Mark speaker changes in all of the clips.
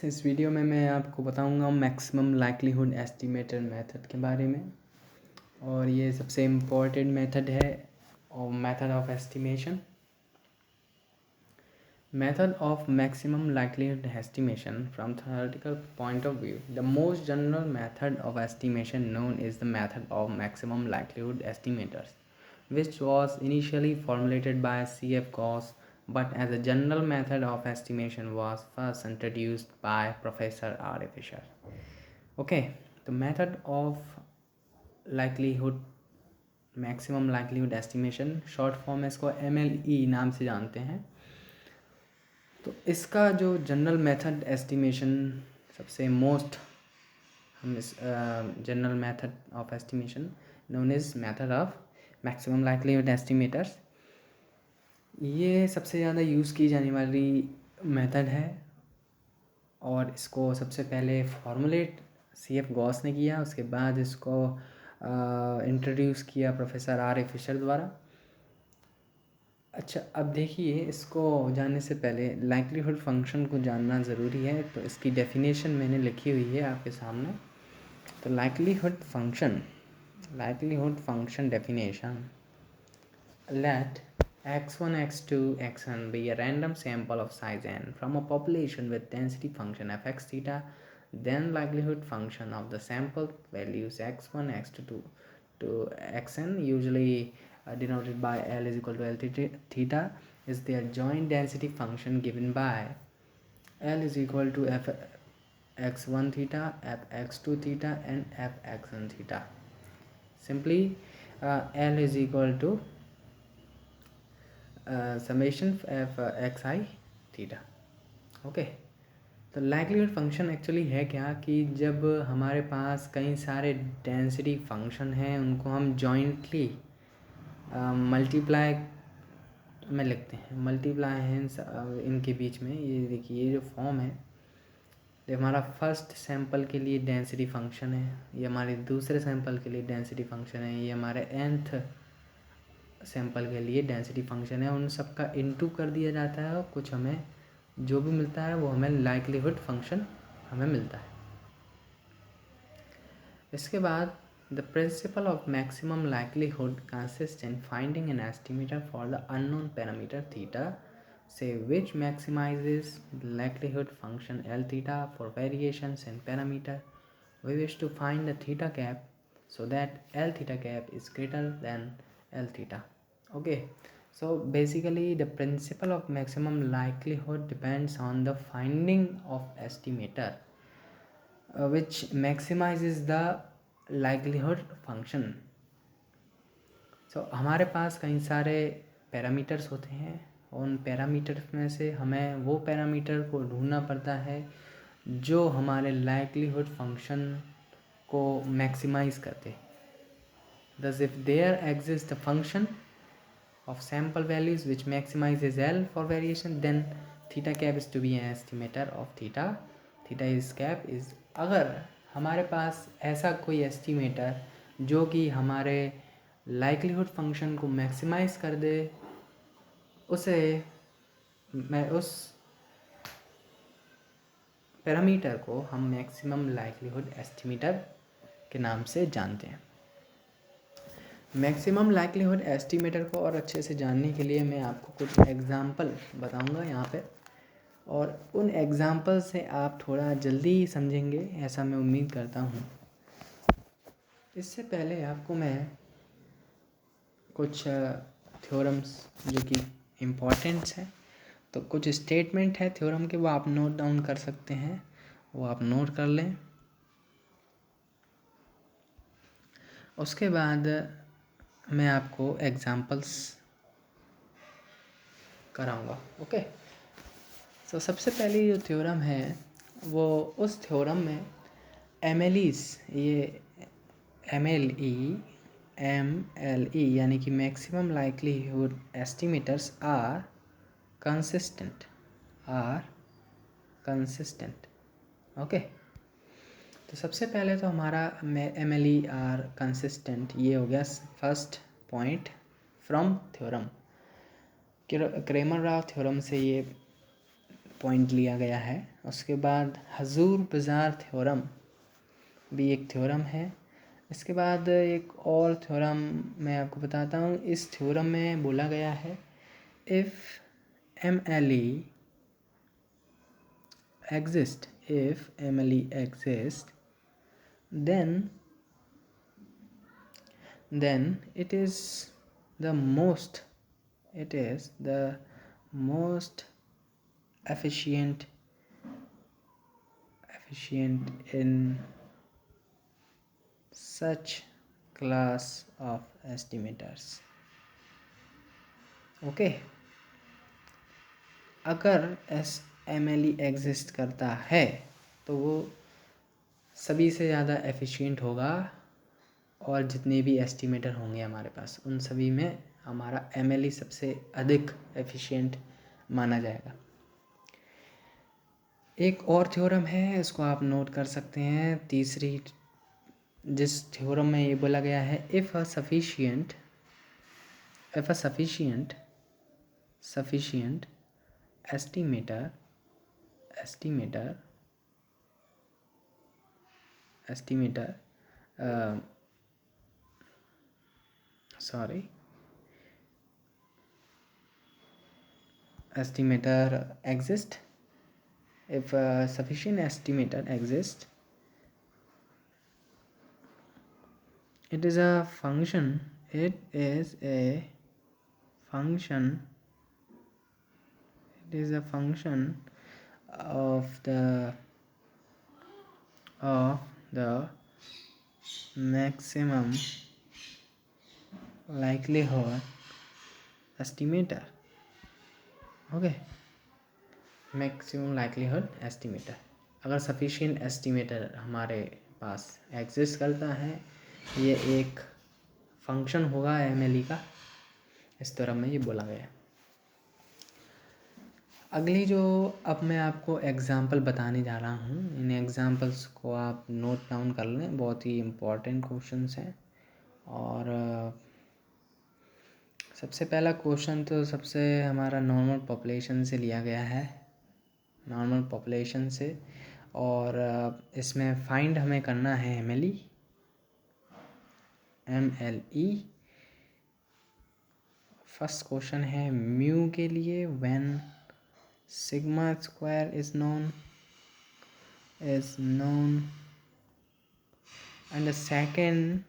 Speaker 1: इस वीडियो में मैं आपको बताऊंगा मैक्सिमम लाइक्लीहुड एस्टिमेटर मेथड के बारे में, और ये सबसे इम्पोर्टेंट मेथड है और method of estimation. Method of maximum likelihood estimation from theoretical point of view. The most general method of estimation known is the method of maximum likelihood estimators, which was initially formulated by C.F. Gauss, but as a general method of estimation was first introduced by Professor R. Fisher. Okay, the method of likelihood maximum likelihood estimation, short form इसको MLE नाम से जानते हैं। तो इसका जो general method estimation सबसे most हम इस general method of estimation known is method of maximum likelihood estimators, ये सबसे ज़्यादा यूज़ की जाने वाली मेथड है और इसको सबसे पहले फॉर्मुलेट C.F. गॉस ने किया। उसके बाद इसको इंट्रोड्यूस किया प्रोफेसर R. फिशर द्वारा। अच्छा, अब देखिए, इसको जानने से पहले लाइक्लीहुड फंक्शन को जानना ज़रूरी है, तो इसकी डेफिनेशन मैंने लिखी हुई है आपके सामने। तो likelihood function definition, let x1 x2 xn be a random sample of size n from a population with density function fx theta, then likelihood function of the sample values x1 x2 to xn, usually denoted by L is equal to L theta, is their joint density function given by L is equal to f x1 theta, f x2 theta and f xn theta. Simply L is equal to summation f xi theta. Okay, तो likelihood function actually है क्या कि जब हमारे पास कई सारे density function हैं, उनको हम जॉइंटली मल्टीप्लाई में लिखते हैं। मल्टीप्लाई है इनके बीच में, ये देखिए, ये जो फॉर्म है, ये हमारा फर्स्ट सैंपल के लिए डेंसिटी फंक्शन है, ये हमारे दूसरे सैंपल के लिए डेंसिटी फंक्शन है, ये हमारे nth सैंपल के लिए डेंसिटी फंक्शन है। उन सब का इनटू कर दिया जाता है और कुछ हमें जो भी मिलता है वो हमें लाइक्लीहुड फंक्शन हमें मिलता है। इसके बाद the principle of maximum likelihood consists in finding an estimator for the unknown parameter theta, say which maximizes the likelihood function L theta for variations in parameter. We wish to find the theta cap so that L theta cap is greater than L theta. Okay, so basically the principle of maximum likelihood depends on the finding of estimator which maximizes the likelihood function. हमारे पास कई सारे parameters होते हैं, उन parameters में से हमें वो पैरामीटर को ढूंढना पड़ता है जो हमारे लाइक्लीहुड फंक्शन को मैक्सिमाइज करते। Thus, if there exists a function of sample values which maximizes L for variation, then theta cap is to be an estimator of theta. Theta is cap is, अगर हमारे पास ऐसा कोई estimator जो कि हमारे likelihood function को maximise कर दे, उस पैरामीटर को हम मैक्सिमम लाइक्लीहुड एस्टिमेटर के नाम से जानते हैं। मैक्सिमम लाइक्लीहुड एस्टिमेटर को और अच्छे से जानने के लिए मैं आपको कुछ एग्जांपल बताऊंगा यहाँ पे, और उन एग्जाम्पल से आप थोड़ा जल्दी समझेंगे, ऐसा मैं उम्मीद करता हूँ। इससे पहले आपको मैं कुछ थ्योरम्स जो कि इम्पॉर्टेंट्स हैं, तो कुछ स्टेटमेंट है थ्योरम के, वो आप नोट डाउन कर सकते हैं, वो आप नोट कर लें। उसके बाद मैं आपको एग्जाम्पल्स कराऊंगा। ओके, तो सबसे पहले जो थ्योरम है वो, उस थ्योरम में MLEs, ये MLE यानी कि maximum likelihood estimators are consistent. Okay, तो सबसे पहले तो हमारा MLE आर कंसिस्टेंट, ये हो गया first point from theorem. Cramer Rao theorem से ये पॉइंट लिया गया है। उसके बाद हजूर बाजार थ्योरम भी एक थ्योरम है। इसके बाद एक और थ्योरम मैं आपको बताता हूँ। इस थ्योरम में बोला गया है if MLE exist, if MLE exist, then it is the most efficient in such class of estimators. Okay, अगर MLE एग्जिस्ट करता है तो वो सभी से ज़्यादा एफिशिएंट होगा, और जितने भी एस्टिमेटर होंगे हमारे पास उन सभी में हमारा MLE सबसे अधिक एफिशिएंट माना जाएगा। एक और थ्योरम है, इसको आप नोट कर सकते हैं। तीसरी, जिस थ्योरम में ये बोला गया है if a sufficient estimator exists, if a sufficient estimator exists, it is a function of the maximum likelihood estimator. Okay, maximum likelihood estimator. अगर सफिशिएंट एस्टिमेटर हमारे पास एग्जिस्ट करता है, ये एक फंक्शन होगा MLE का, इस तरह में ये बोला गया है। अगली जो अब मैं आपको एग्ज़ाम्पल बताने जा रहा हूँ, इन एग्ज़ाम्पल्स को आप नोट डाउन कर लें, बहुत ही इम्पोर्टेंट क्वेश्चंस हैं। और सबसे पहला क्वेश्चन तो सबसे हमारा नॉर्मल पॉपुलेशन से लिया गया है, नॉर्मल पॉपुलेशन से, और इसमें फाइंड हमें करना है MLE। फर्स्ट क्वेश्चन है म्यू के लिए, when sigma square is known and the second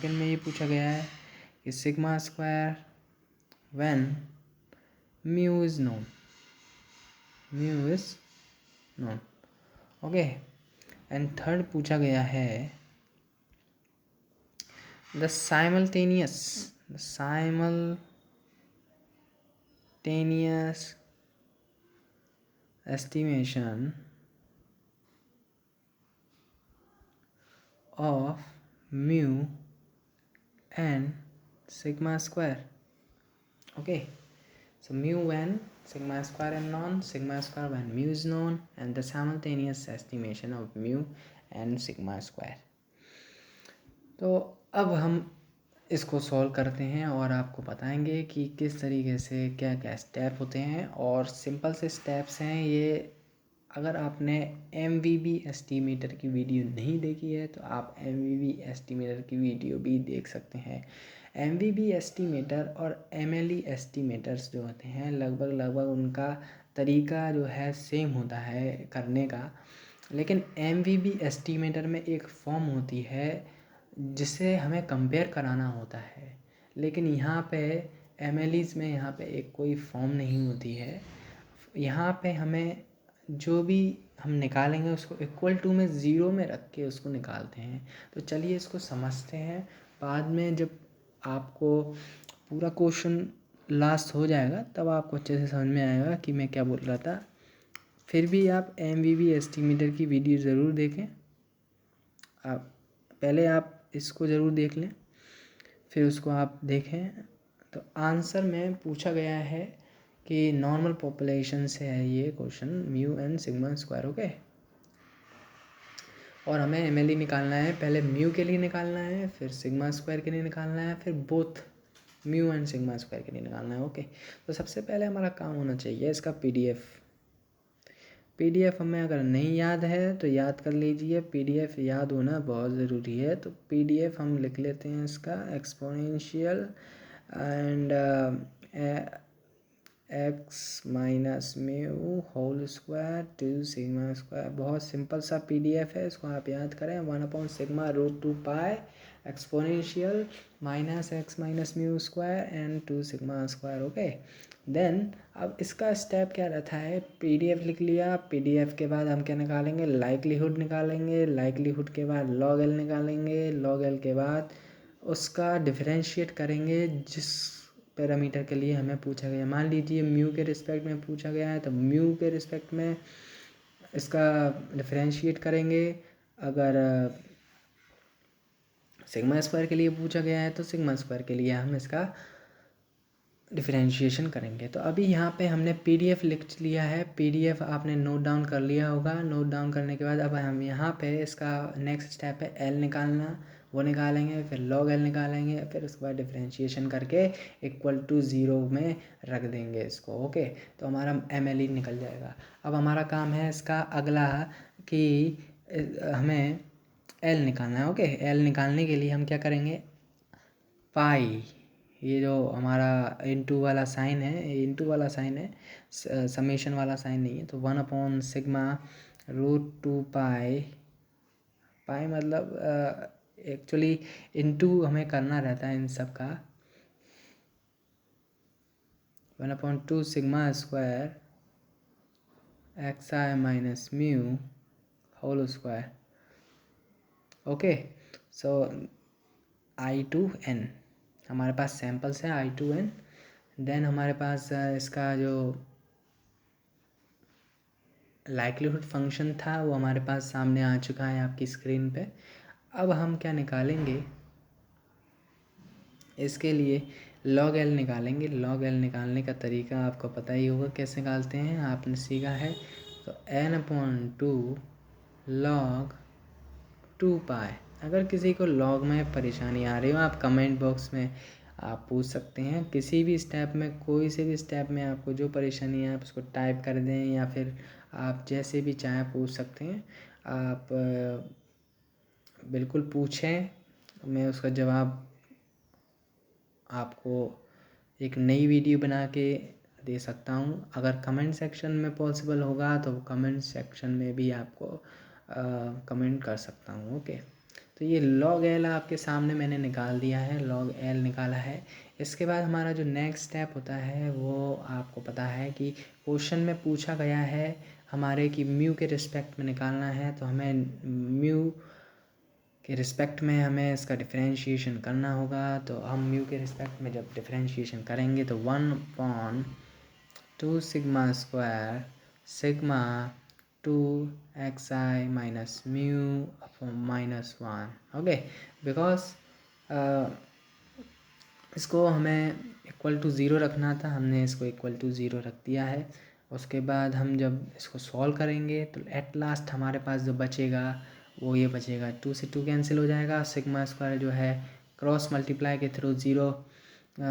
Speaker 1: में ये पूछा गया है कि sigma square when mu is known. Okay, and third पूछा गया है the simultaneous estimation of mu and sigma square. Okay, so mu when sigma square is known, sigma square when mu is known, and the simultaneous estimation of mu and sigma square. तो अब हम इसको solve करते हैं और आपको बताएंगे कि किस तरीके से क्या क्या स्टेप होते हैं, और सिंपल से स्टेप्स हैं ये। अगर आपने MVB एस्टीमेटर की वीडियो नहीं देखी है तो आप MVB एस्टीमेटर की वीडियो भी देख सकते हैं। MVB एस्टीमेटर और MLE एस्टीमेटर्स जो होते हैं लगभग उनका तरीका जो है सेम होता है करने का, लेकिन MVB एस्टीमेटर में एक फॉर्म होती है जिसे हमें कंपेयर कराना होता है, लेकिन यहाँ पे MLEs में यहाँ पे एक कोई फॉर्म नहीं होती है। यहाँ पे हमें जो भी हम निकालेंगे उसको इक्वल टू में ज़ीरो में रख के उसको निकालते हैं। तो चलिए इसको समझते हैं, बाद में जब आपको पूरा क्वेश्चन लास्ट हो जाएगा तब आपको अच्छे से समझ में आएगा कि मैं क्या बोल रहा था। फिर भी आप MVB एस्टीमेटर की वीडियो ज़रूर देखें, आप पहले आप इसको ज़रूर देख लें फिर उसको आप देखें। तो आंसर में पूछा गया है कि नॉर्मल पॉपुलेशन से है ये question, mu and sigma square. Okay, और हमें MLE निकालना है, पहले म्यू के लिए निकालना है, फिर सिग्मा स्क्वायर के लिए निकालना है, फिर both mu and sigma square के लिए निकालना है। ओके, तो सबसे पहले हमारा काम होना चाहिए इसका PDF। PDF हमें अगर नहीं याद है तो याद कर लीजिए, PDF याद होना बहुत ज़रूरी है। तो PDF हम लिख लेते हैं इसका exponential and x minus mu whole square two sigma square. बहुत सिंपल सा PDF है, इसको आप याद करें। 1/σ√2π exponential minus x minus mu square and two sigma square. Okay, then अब इसका स्टेप क्या रहता है, PDF लिख लिया। PDF के बाद हम क्या निकालेंगे, लाइक्लीहुड निकालेंगे। लाइक्लीहुड के बाद लॉग एल निकालेंगे। लॉग एल के बाद उसका डिफरेंशिएट करेंगे जिस पैरामीटर के लिए हमें पूछा गया। मान लीजिए म्यू के रिस्पेक्ट में पूछा गया है तो म्यू के रिस्पेक्ट में इसका डिफरेंशिएट करेंगे। अगर सिग्मा स्क्वायर के लिए पूछा गया है तो सिग्मा स्क्वायर के लिए हम इसका डिफरेंशिएशन करेंगे। तो अभी यहाँ पे हमने PDF लिख लिया है। PDF आपने नोट डाउन कर लिया होगा। नोट डाउन करने के बाद अब हम यहाँ पे इसका नेक्स्ट स्टेप है L निकालना, वो निकालेंगे। फिर log L निकालेंगे, फिर उसके बाद डिफरेंशिएशन करके इक्वल टू 0 में रख देंगे इसको। ओके, तो हमारा MLE निकल जाएगा। अब हमारा काम है इसका अगला कि हमें L निकालना है। ओके, L निकालने के लिए हम क्या करेंगे, पाई, ये जो हमारा इनटू वाला साइन है, इनटू वाला साइन है, समेशन वाला साइन नहीं है। तो 1/σ√2π, पाई मतलब एक्चुअली इनटू हमें करना रहता है इन सब का। 1/2 sigma square xi minus mu whole square. Okay, so I2n हमारे पास सैम्पल्स हैं I2n। देन हमारे पास इसका जो लाइक्लीहुड फंक्शन था वो हमारे पास सामने आ चुका है आपकी स्क्रीन पे। अब हम क्या निकालेंगे, इसके लिए log L निकालेंगे। log L निकालने का तरीका आपको पता ही होगा कैसे निकालते हैं, आपने सीखा है। तो n/2 log 2π। अगर किसी को लॉग में परेशानी आ रही हो आप कमेंट बॉक्स में आप पूछ सकते हैं। किसी भी स्टेप में, कोई से भी स्टेप में आपको जो परेशानी है आप उसको टाइप कर दें, या फिर आप जैसे भी चाहें पूछ सकते हैं। आप बिल्कुल पूछें, मैं उसका जवाब आपको एक नई वीडियो बना के दे सकता हूँ। अगर कमेंट सेक्शन में पॉसिबल होगा तो कमेंट सेक्शन में भी आपको कमेंट कर सकता हूँ। ओके, तो ये log L आपके सामने मैंने निकाल दिया है, log L निकाला है। इसके बाद हमारा जो नेक्स्ट स्टेप होता है वो आपको पता है कि क्वेश्चन में पूछा गया है हमारे कि म्यू के रिस्पेक्ट में निकालना है। तो हमें म्यू के रिस्पेक्ट में हमें इसका डिफरेंशिएशन करना होगा। तो हम म्यू के रिस्पेक्ट में जब डिफरेंशिएशन करेंगे तो 1/2 sigma square sigma 2xi minus mu upon -1। Okay, because इसको हमें इक्वल टू 0 रखना था, हमने इसको इक्वल टू 0 रख दिया है। उसके बाद हम जब इसको सॉल्व करेंगे तो एट लास्ट हमारे पास जो बचेगा वो ये बचेगा, 2 से 2 कैंसिल हो जाएगा। सिग्मा स्क्वायर जो है क्रॉस मल्टीप्लाई के थ्रू 0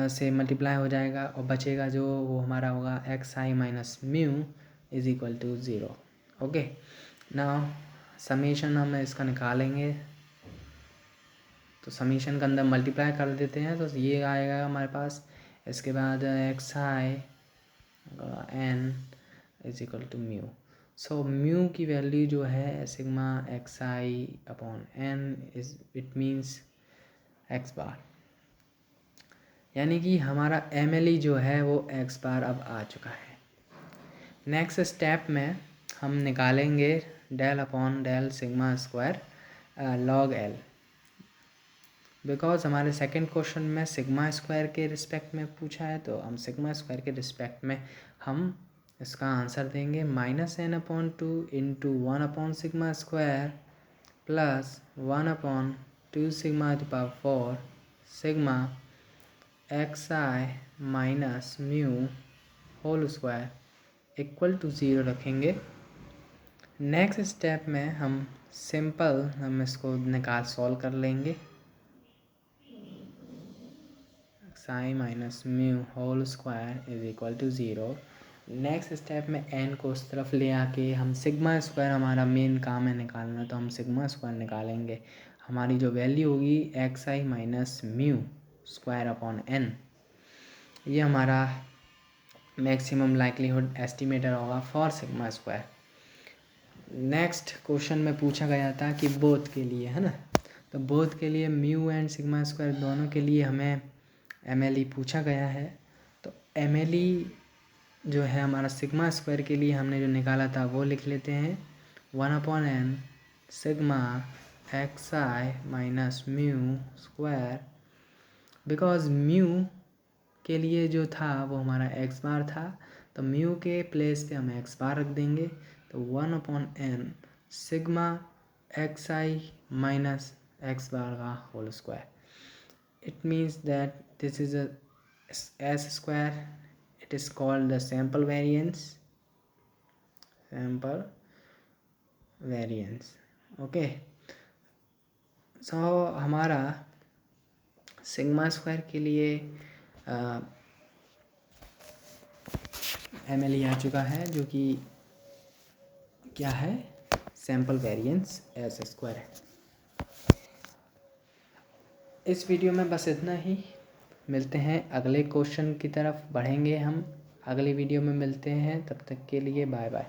Speaker 1: से मल्टीप्लाई हो जाएगा और बचेगा जो वो हमारा होगा xi minus mu is equal to 0। Okay, now summation हम इसका निकालेंगे। तो समीशन के अंदर मल्टीप्लाई कर देते हैं तो ये आएगा हमारे पास। इसके बाद xi n is equal to mu. So mu की वैल्यू जो है sigma xi upon n is it means x bar, यानी कि हमारा MLE जो है वो x बार अब आ चुका है। नेक्स्ट स्टेप में हम निकालेंगे del upon del sigma square log L। Because हमारे सेकंड क्वेश्चन में सिग्मा स्क्वायर के रिस्पेक्ट में पूछा है तो हम सिग्मा स्क्वायर के रिस्पेक्ट में हम इसका आंसर देंगे -n/2 इंटू 1/सिग्मा square plus 1/2 sigma to power 4 sigma xi minus mu whole square equal to 0 रखेंगे। नेक्स्ट स्टेप में हम इसको सॉल्व कर लेंगे। xi minus mu whole square is equal to 0। Next step में n को उस तरफ ले आके हम सिग्मा स्क्वायर, हमारा मेन काम है निकालना, तो हम सिग्मा स्क्वायर निकालेंगे। हमारी जो वैल्यू होगी xi minus mu square upon n, ये हमारा मैक्सिमम लाइक्लीहुड एस्टिमेटर होगा for sigma square. Next question में पूछा गया था कि बोथ के लिए, है ना, तो बोथ के लिए म्यू एंड सिग्मा स्क्वायर दोनों के लिए हमें MLE पूछा गया है। तो MLE जो है हमारा सिग्मा स्क्वायर के लिए हमने जो निकाला था वो लिख लेते हैं 1/n sigma xi minus mu square, because mu के लिए जो था वो हमारा x बार था, तो म्यू के प्लेस पे हम x बार रख देंगे, तो 1/n sigma xi minus x bar का whole square. It means that this is a s square, it is called the sample variance, okay। सो हमारा सिग्मा स्क्वायर के लिए MLE आ चुका है, जो कि क्या है, सैम्पल वेरिएंस एस स्क्वायर है। इस वीडियो में बस इतना ही, मिलते हैं अगले क्वेश्चन की तरफ बढ़ेंगे हम, अगले वीडियो में मिलते हैं, तब तक के लिए बाय बाय।